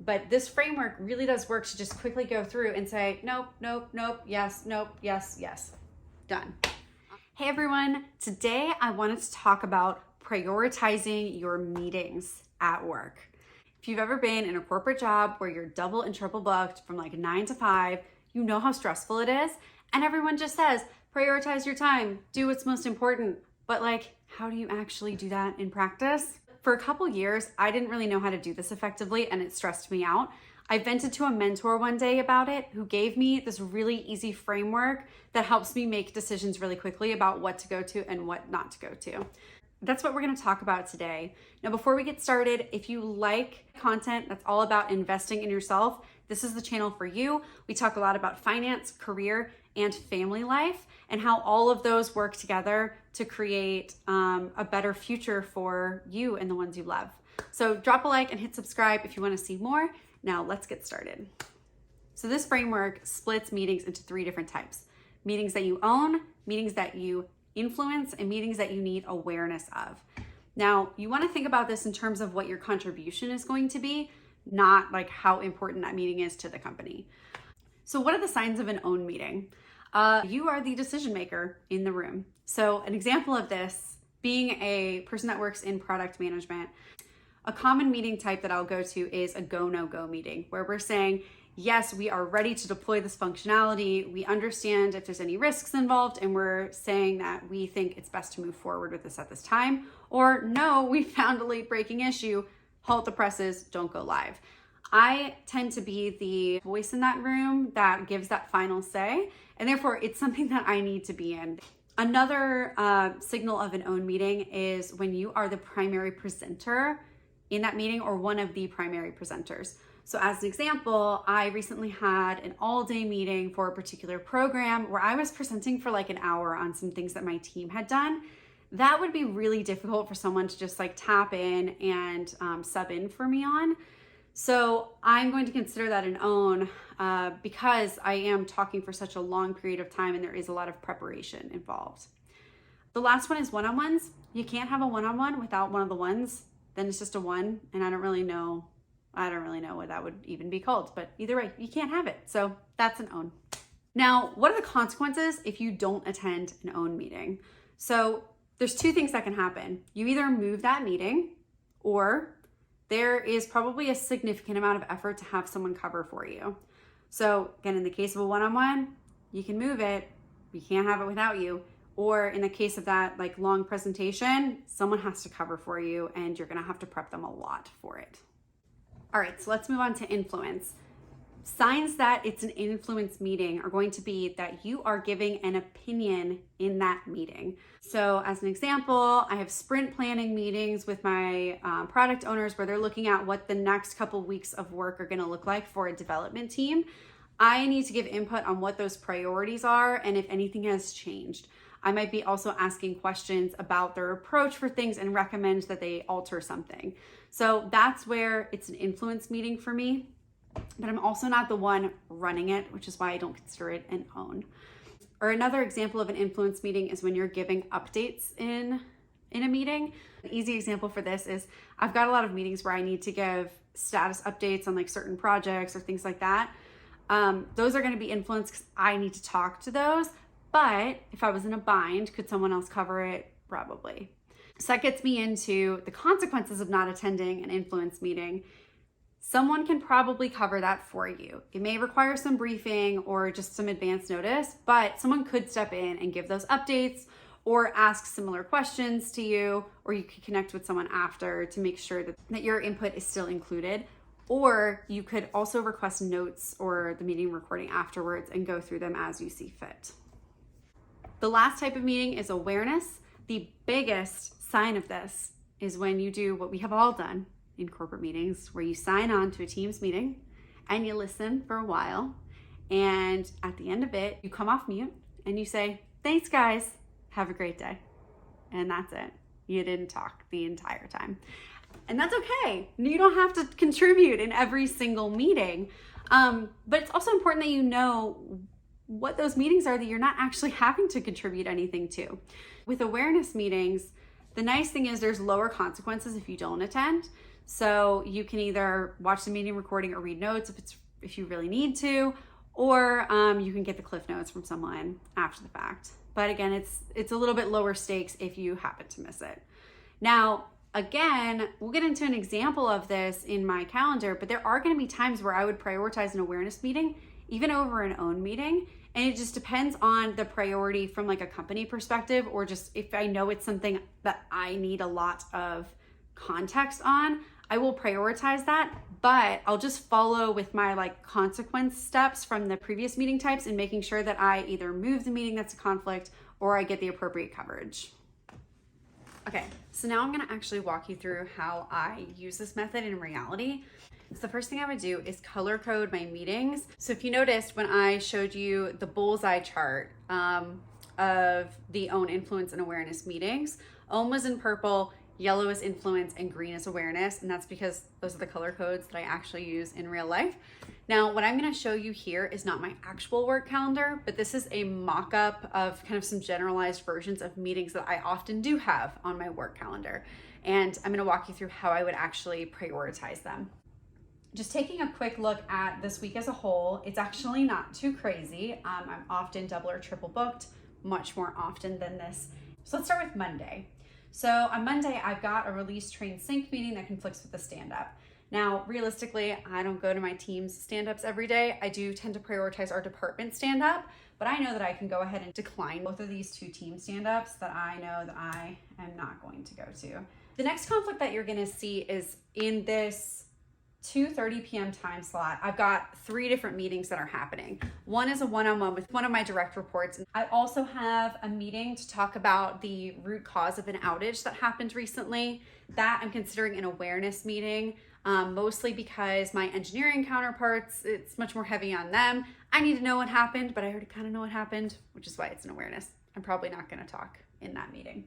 But this framework really does work to just quickly go through and say, nope, nope, nope, yes, nope, yes, yes, done. Hey everyone, today I wanted to talk about prioritizing your meetings at work. If you've ever been in a corporate job where you're double and triple booked from like 9 to 5, you know how stressful it is. And everyone just says, prioritize your time, do what's most important. But like, how do you actually do that in practice? For a couple years, I didn't really know how to do this effectively and it stressed me out. I vented to a mentor one day about it who gave me this really easy framework that helps me make decisions really quickly about what to go to and what not to go to. That's what we're going to talk about today. Now, before we get started, if you like content that's all about investing in yourself, this is the channel for you. We talk a lot about finance, career, and family life, and how all of those work together to create a better future for you and the ones you love. So drop a like and hit subscribe if you want to see more. Now let's get started. So this framework splits meetings into 3 different types: meetings that you own, meetings that you influence, and meetings that you need awareness of. Now, you want to think about this in terms of what your contribution is going to be, not like how important that meeting is to the company. So what are the signs of an own meeting? You are the decision maker in the room. So an example of this, being a person that works in product management, a common meeting type that I'll go to is a go, no go meeting, where we're saying, yes, we are ready to deploy this functionality. We understand if there's any risks involved, and we're saying that we think it's best to move forward with this at this time. Or no, we found a late breaking issue, halt the presses, don't go live. I tend to be the voice in that room that gives that final say, and therefore it's something that I need to be in. Another signal of an own meeting is when you are the primary presenter in that meeting or one of the primary presenters. So as an example, I recently had an all-day meeting for a particular program where I was presenting for like an hour on some things that my team had done. That would be really difficult for someone to just like tap in and sub in for me on. So I'm going to consider that an own because I am talking for such a long period of time and there is a lot of preparation involved. The last one is one-on-ones. You can't have a one-on-one without one of the ones. Then it's just a one, and I don't really know what that would even be called, but either way, you can't have it. So that's an own. Now, what are the consequences if you don't attend an own meeting? So there's 2 things that can happen. You either move that meeting, or there is probably a significant amount of effort to have someone cover for you. So again, in the case of a one-on-one, you can move it. We can't have it without you. Or in the case of that like long presentation, someone has to cover for you and you're gonna have to prep them a lot for it. All right, so let's move on to influence. Signs that it's an influence meeting are going to be that you are giving an opinion in that meeting. So as an example, I have sprint planning meetings with my product owners where they're looking at what the next couple weeks of work are gonna look like for a development team. I need to give input on what those priorities are and if anything has changed. I might be also asking questions about their approach for things and recommend that they alter something. So that's where it's an influence meeting for me, but I'm also not the one running it, which is why I don't consider it an own. Or another example of an influence meeting is when you're giving updates in a meeting. An easy example for this is I've got a lot of meetings where I need to give status updates on like certain projects or things like that. Those are going to be influenced because I need to talk to those. But if I was in a bind, could someone else cover it? Probably. So that gets me into the consequences of not attending an influence meeting. Someone can probably cover that for you. It may require some briefing or just some advance notice, but someone could step in and give those updates or ask similar questions to you, or you could connect with someone after to make sure that your input is still included. Or you could also request notes or the meeting recording afterwards and go through them as you see fit. The last type of meeting is awareness. The biggest sign of this is when you do what we have all done in corporate meetings, where you sign on to a Teams meeting and you listen for a while. And at the end of it, you come off mute and you say, thanks guys, have a great day. And that's it. You didn't talk the entire time. And that's okay. You don't have to contribute in every single meeting. But it's also important that you know what those meetings are that you're not actually having to contribute anything to. With awareness meetings, the nice thing is there's lower consequences if you don't attend. So you can either watch the meeting recording or read notes if you really need to, or you can get the cliff notes from someone after the fact. But again, it's a little bit lower stakes if you happen to miss it. Now, again, we'll get into an example of this in my calendar, but there are going to be times where I would prioritize an awareness meeting even over an own meeting. And it just depends on the priority from like a company perspective, or just if I know it's something that I need a lot of context on, I will prioritize that, but I'll just follow with my like consequence steps from the previous meeting types and making sure that I either move the meeting that's a conflict or I get the appropriate coverage. Okay, so now I'm gonna actually walk you through how I use this method in reality. So the first thing I would do is color code my meetings. So if you noticed when I showed you the bullseye chart of the own influence and awareness meetings, own was in purple, yellow is influence, and green is awareness. And that's because those are the color codes that I actually use in real life. Now, what I'm gonna show you here is not my actual work calendar, but this is a mock-up of kind of some generalized versions of meetings that I often do have on my work calendar. And I'm gonna walk you through how I would actually prioritize them. Just taking a quick look at this week as a whole, it's actually not too crazy. I'm often double or triple booked, much more often than this. So let's start with Monday. So on Monday, I've got a release train sync meeting that conflicts with the stand-up. Now, realistically, I don't go to my team's stand-ups every day. I do tend to prioritize our department stand-up, but I know that I can go ahead and decline both of these two team stand-ups that I know that I am not going to go to. The next conflict that you're gonna see is in this 2:30 p.m. time slot. I've got 3 different meetings that are happening. One is a one-on-one with one of my direct reports. I also have a meeting to talk about the root cause of an outage that happened recently. That I'm considering an awareness meeting, mostly because my engineering counterparts, it's much more heavy on them. I need to know what happened, but I already kind of know what happened, which is why it's an awareness. I'm probably not going to talk in that meeting.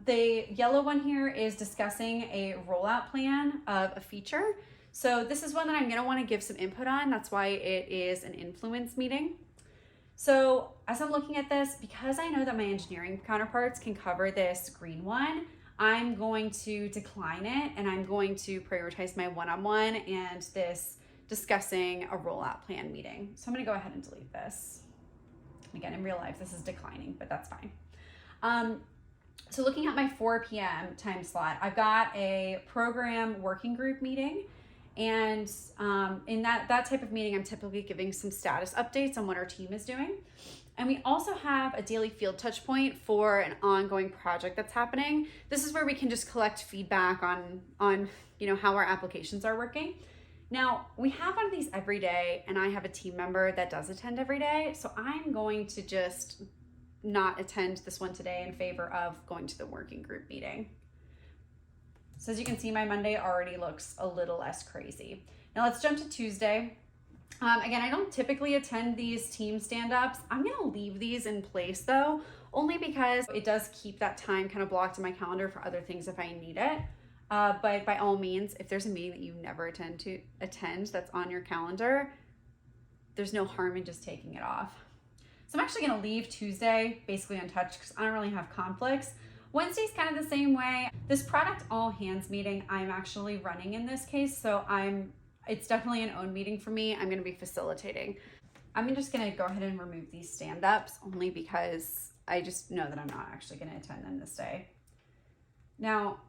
The yellow one here is discussing a rollout plan of a feature. So this is one that I'm going to want to give some input on. That's why it is an influence meeting. So as I'm looking at this, because I know that my engineering counterparts can cover this green one, I'm going to decline it and I'm going to prioritize my one-on-one and this discussing a rollout plan meeting. So I'm going to go ahead and delete this. Again, in real life, this is declining, but that's fine. So looking at my 4 p.m. time slot, I've got a program working group meeting. And in that type of meeting, I'm typically giving some status updates on what our team is doing. And we also have a daily field touch point for an ongoing project that's happening. This is where we can just collect feedback on how our applications are working. Now, we have one of these every day, and I have a team member that does attend every day. So I'm going to just not attend this one today in favor of going to the working group meeting. So as you can see, my Monday already looks a little less crazy. Now let's jump to Tuesday. Again, I don't typically attend these team stand-ups. I'm gonna leave these in place though, only because it does keep that time kind of blocked in my calendar for other things if I need it. But by all means, if there's a meeting that you never attend that's on your calendar, there's no harm in just taking it off. So I'm actually gonna leave Tuesday basically untouched because I don't really have conflicts. Wednesday's kind of the same way. This product all hands meeting, I'm actually running in this case. So it's definitely an own meeting for me. I'm gonna be facilitating. I'm just gonna go ahead and remove these stand-ups only because I just know that I'm not actually gonna attend them this day. Now,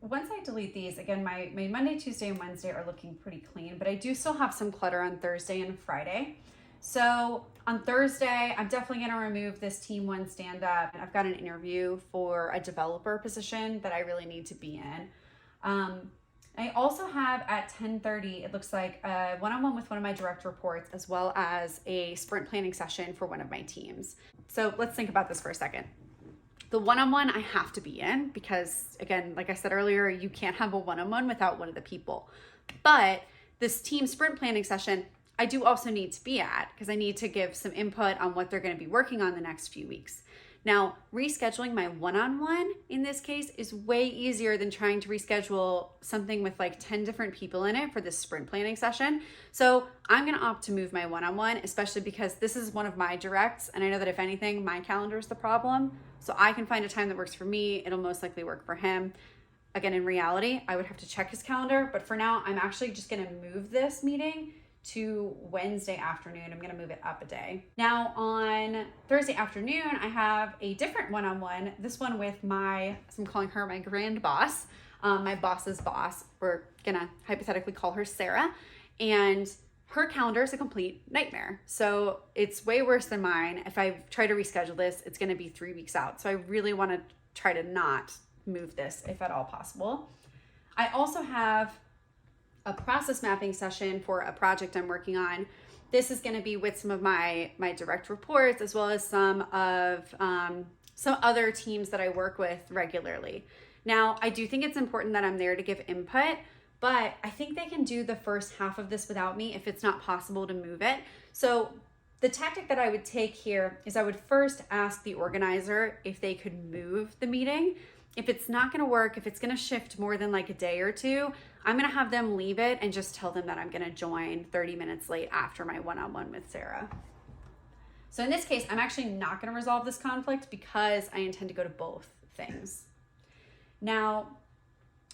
once I delete these, again, my Monday, Tuesday, and Wednesday are looking pretty clean, but I do still have some clutter on Thursday and Friday. So on Thursday, I'm definitely going to remove this team one stand-up. I've got an interview for a developer position that I really need to be in. I also have at 10:30, it looks like a one-on-one with one of my direct reports, as well as a sprint planning session for one of my teams. So let's think about this for a second. The one-on-one I have to be in because, again, like I said earlier, you can't have a one-on-one without one of the people. But this team sprint planning session, I do also need to be at because I need to give some input on what they're going to be working on the next few weeks. Now, rescheduling my one-on-one in this case is way easier than trying to reschedule something with like 10 different people in it for this sprint planning session. So I'm going to opt to move my one-on-one, especially because this is one of my directs. And I know that if anything, my calendar is the problem. So I can find a time that works for me. It'll most likely work for him. Again, in reality, I would have to check his calendar, but for now, I'm actually just gonna move this meeting to Wednesday afternoon. I'm gonna move it up a day. Now on Thursday afternoon, I have a different one-on-one, this one with I'm calling her my grand boss, my boss's boss. We're gonna hypothetically call her Sarah, and her calendar is a complete nightmare. So it's way worse than mine. If I try to reschedule this, it's gonna be 3 weeks out. So I really wanna try to not move this if at all possible. I also have a process mapping session for a project I'm working on. This is going to be with some of my direct reports, as well as some other teams that I work with regularly. Now, I do think it's important that I'm there to give input, but I think they can do the first half of this without me if it's not possible to move it. So the tactic that I would take here is I would first ask the organizer if they could move the meeting. If it's not gonna work, if it's gonna shift more than like a day or two, I'm gonna have them leave it and just tell them that I'm gonna join 30 minutes late after my one-on-one with Sarah. So in this case, I'm actually not gonna resolve this conflict because I intend to go to both things. Now,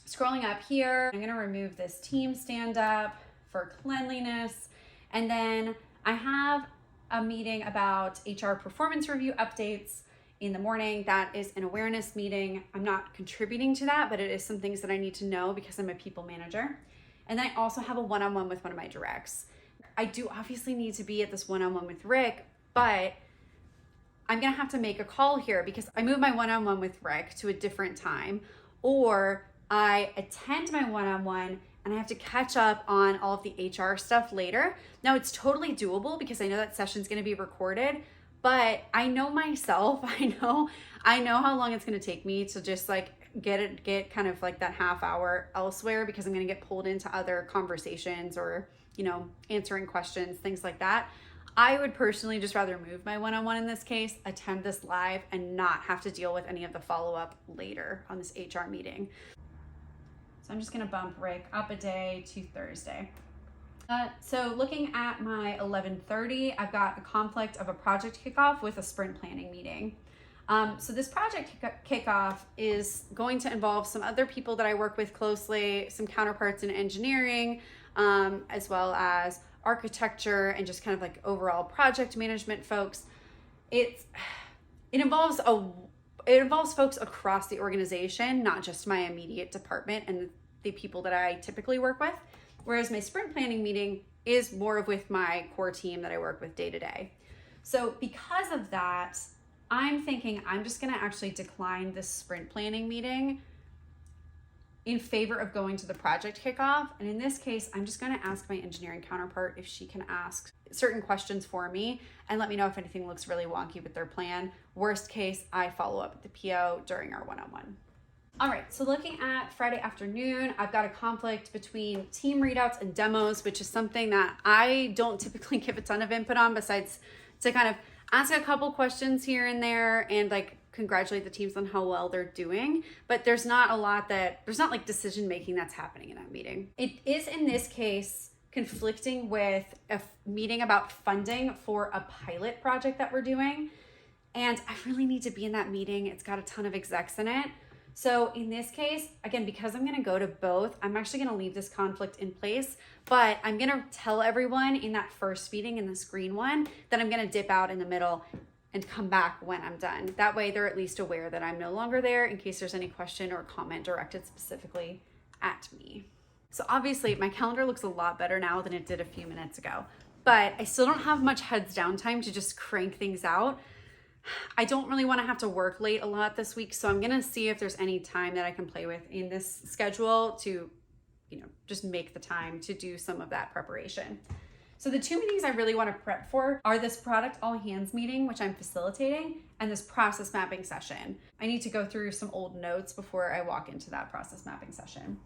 scrolling up here, I'm gonna remove this team stand-up for cleanliness. And then I have a meeting about HR performance review updates in the morning. That is an awareness meeting. I'm not contributing to that, but it is some things that I need to know because I'm a people manager. And then I also have a one-on-one with one of my directs. I do obviously need to be at this one-on-one with Rick, but I'm gonna have to make a call here because I move my one-on-one with Rick to a different time, or I attend my one-on-one and I have to catch up on all of the HR stuff later. Now it's totally doable because I know that session's gonna be recorded, but I know myself, I know how long it's gonna take me to just like get kind of like that half hour elsewhere because I'm gonna get pulled into other conversations or, answering questions, things like that. I would personally just rather move my one-on-one in this case, attend this live, and not have to deal with any of the follow-up later on this HR meeting. So I'm just gonna bump Rick up a day to Thursday. So looking at my 11:30, I've got a conflict of a project kickoff with a sprint planning meeting. So this project kickoff is going to involve some other people that I work with closely, some counterparts in engineering, as well as architecture and just kind of like overall project management folks. It involves folks across the organization, not just my immediate department and the people that I typically work with. Whereas my sprint planning meeting is more of with my core team that I work with day to day. So because of that, I'm thinking I'm just gonna actually decline this sprint planning meeting in favor of going to the project kickoff. And in this case, I'm just gonna ask my engineering counterpart if she can ask certain questions for me and let me know if anything looks really wonky with their plan. Worst case, I follow up with the PO during our one-on-one. All right, so looking at Friday afternoon, I've got a conflict between team readouts and demos, which is something that I don't typically give a ton of input on besides to kind of ask a couple questions here and there and like congratulate the teams on how well they're doing. But there's not like decision making that's happening in that meeting. It is in this case conflicting with a meeting about funding for a pilot project that we're doing. And I really need to be in that meeting. It's got a ton of execs in it. So in this case, again, because I'm gonna go to both, I'm actually gonna leave this conflict in place, but I'm gonna tell everyone in that first meeting, in this green one, that I'm gonna dip out in the middle and come back when I'm done. That way they're at least aware that I'm no longer there in case there's any question or comment directed specifically at me. So obviously my calendar looks a lot better now than it did a few minutes ago, but I still don't have much heads down time to just crank things out. I don't really want to have to work late a lot this week, so I'm going to see if there's any time that I can play with in this schedule to, just make the time to do some of that preparation. So the two meetings I really want to prep for are this product all hands meeting, which I'm facilitating, and this process mapping session. I need to go through some old notes before I walk into that process mapping session.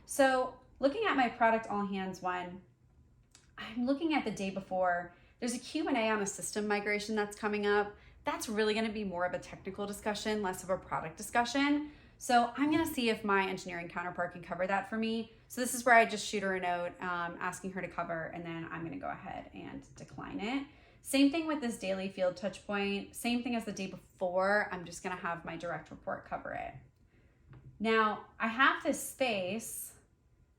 So looking at my product all hands one, I'm looking at the day before. There's a Q&A on a system migration that's coming up. That's really going to be more of a technical discussion, less of a product discussion. So I'm going to see if my engineering counterpart can cover that for me. So this is where I just shoot her a note asking her to cover, and then I'm going to go ahead and decline it. Same thing with this daily field touch point. Same thing as the day before. I'm just going to have my direct report cover it. Now I have this space,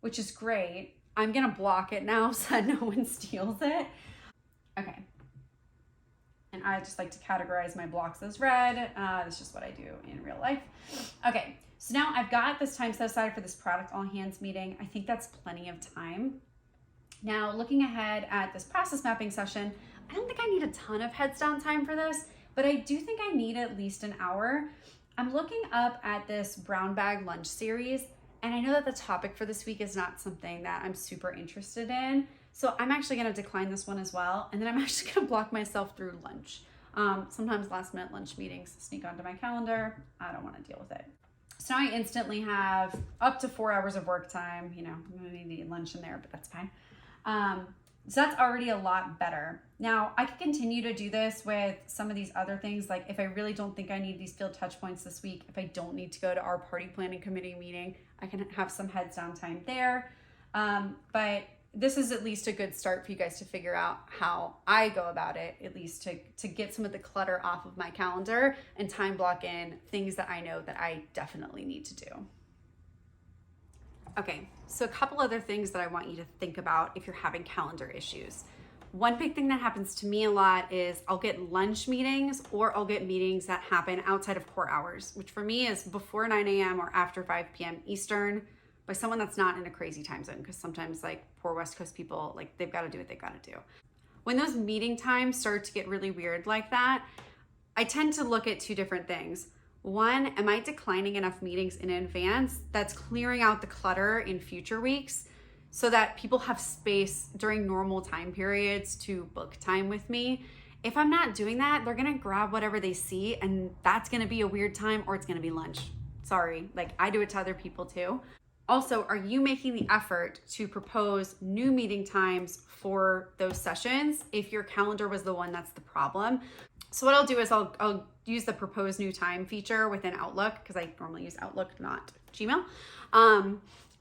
which is great. I'm gonna block it now so that no one steals it. Okay. And I just like to categorize my blocks as red. That's just what I do in real life. Okay, so now I've got this time set aside for this product all hands meeting. I think that's plenty of time. Now, looking ahead at this process mapping session, I don't think I need a ton of heads down time for this, but I do think I need at least an hour. I'm looking up at this brown bag lunch series, and I know that the topic for this week is not something that I'm super interested in. So I'm actually gonna decline this one as well. And then I'm actually gonna block myself through lunch. Sometimes last minute lunch meetings sneak onto my calendar. I don't wanna deal with it. So now I instantly have up to 4 hours of work time. You know, I'm gonna need lunch in there, but that's fine. So that's already a lot better. Now I could continue to do this with some of these other things. Like if I really don't think I need these field touch points this week, if I don't need to go to our party planning committee meeting, I can have some heads down time there. But this is at least a good start for you guys to figure out how I go about it, at least to get some of the clutter off of my calendar and time block in things that I know that I definitely need to do. Okay, so a couple other things that I want you to think about if you're having calendar issues. One big thing that happens to me a lot is I'll get lunch meetings or I'll get meetings that happen outside of core hours, which for me is before 9 a.m. or after 5 p.m. Eastern, by someone that's not in a crazy time zone, because sometimes like poor West Coast people, like they've got to do what they've got to do. When those meeting times start to get really weird like that, I tend to look at two different things. One, am I declining enough meetings in advance that's clearing out the clutter in future weeks so that people have space during normal time periods to book time with me? If I'm not doing that, they're gonna grab whatever they see and that's gonna be a weird time or it's gonna be lunch. Sorry, like I do it to other people too. Also, are you making the effort to propose new meeting times for those sessions if your calendar was the one that's the problem? So what I'll do is I'll use the propose new time feature within Outlook, because I normally use Outlook, not Gmail.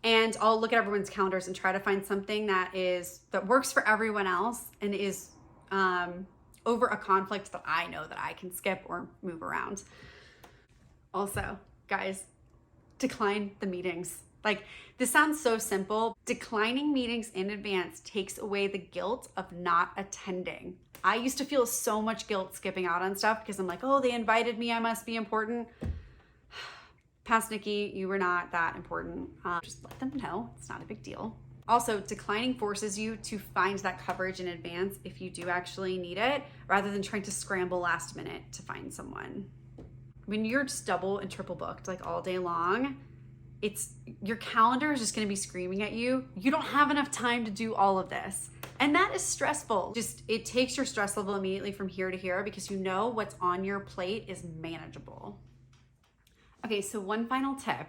And I'll look at everyone's calendars and try to find something that works for everyone else and is over a conflict that I know that I can skip or move around. Also, guys, decline the meetings. Like, this sounds so simple. Declining meetings in advance takes away the guilt of not attending. I used to feel so much guilt skipping out on stuff because I'm like, oh, they invited me, I must be important. Past Nikki, you were not that important. Just let them know, it's not a big deal. Also, declining forces you to find that coverage in advance if you do actually need it, rather than trying to scramble last minute to find someone. When you're just double and triple booked like all day long, your calendar is just gonna be screaming at you. You don't have enough time to do all of this. And that is stressful. It takes your stress level immediately from here to here because you know what's on your plate is manageable. Okay, so one final tip.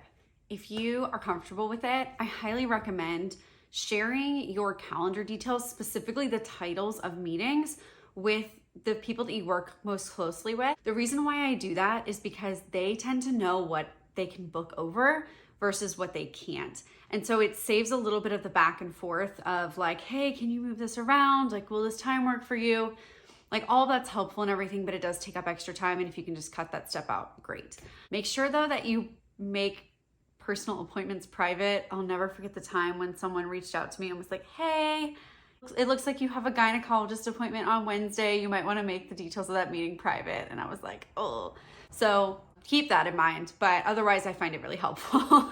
If you are comfortable with it, I highly recommend sharing your calendar details, specifically the titles of meetings, with the people that you work most closely with. The reason why I do that is because they tend to know what they can book over versus what they can't. And so it saves a little bit of the back and forth of like, hey, can you move this around? Like, will this time work for you? Like, all that's helpful and everything, but it does take up extra time. And if you can just cut that step out, great. Make sure though that you make personal appointments private. I'll never forget the time when someone reached out to me and was like, hey, it looks like you have a gynecologist appointment on Wednesday. You might want to make the details of that meeting private. And I was like, oh. So keep that in mind, but otherwise I find it really helpful.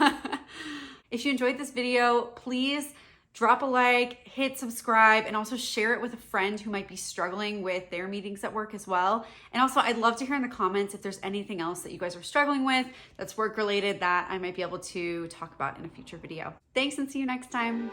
If you enjoyed this video, please drop a like, hit subscribe, and also share it with a friend who might be struggling with their meetings at work as well. And also, I'd love to hear in the comments if there's anything else that you guys are struggling with that's work related that I might be able to talk about in a future video. Thanks and see you next time.